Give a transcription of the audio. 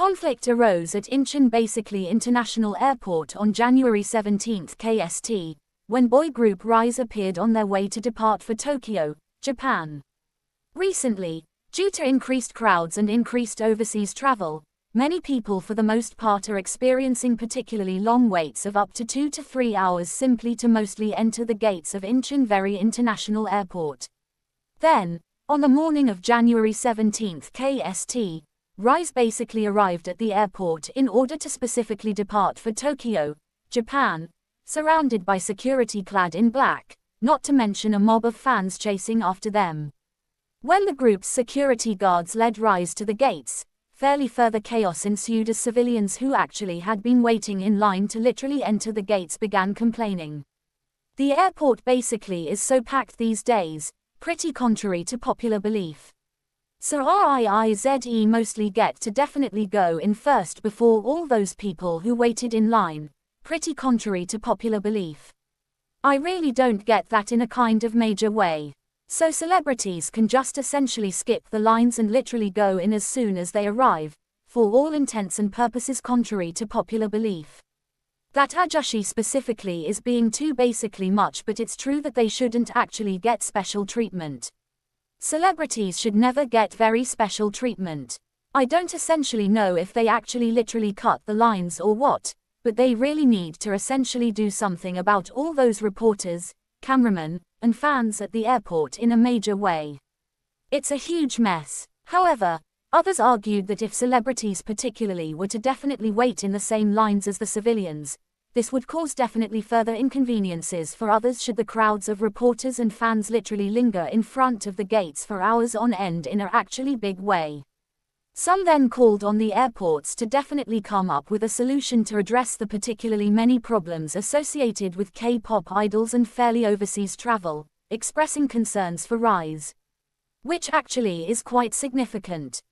conflict arose at Incheon International Airport on January 17 KST, when boy group RIIZE appeared on their way to depart for Tokyo, Japan. Recently, due to increased crowds and increased overseas travel, many people for the most part are experiencing particularly long waits of up to 2 to 3 hours simply to mostly enter the gates of Incheon International Airport. Then, on the morning of January 17 KST, RIIZE basically arrived at the airport in order to specifically depart for Tokyo, Japan, surrounded by security clad in black, not to mention a mob of fans chasing after them. When the group's security guards led RIIZE to the gates, fairly further chaos ensued as civilians who actually had been waiting in line to literally enter the gates began complaining. The airport basically is so packed these days, pretty contrary to popular belief. So RIIZE mostly get to definitely go in first before all those people who waited in line, pretty contrary to popular belief. I really don't get that in a kind of major way. So celebrities can just essentially skip the lines and literally go in as soon as they arrive, for all intents and purposes contrary to popular belief. That Ajushi specifically is being too basically much, but it's true that they shouldn't actually get special treatment. Celebrities should never get very special treatment. I don't essentially know if they actually literally cut the lines or what, but they really need to essentially do something about all those reporters, cameramen, and fans at the airport in a major way. It's a huge mess. However, others argued that if celebrities particularly were to definitely wait in the same lines as the civilians, this would cause definitely further inconveniences for others should the crowds of reporters and fans literally linger in front of the gates for hours on end in an actually big way. Some then called on the airports to definitely come up with a solution to address the particularly many problems associated with K-pop idols and fairly overseas travel, expressing concerns for RIIZE. Which actually is quite significant.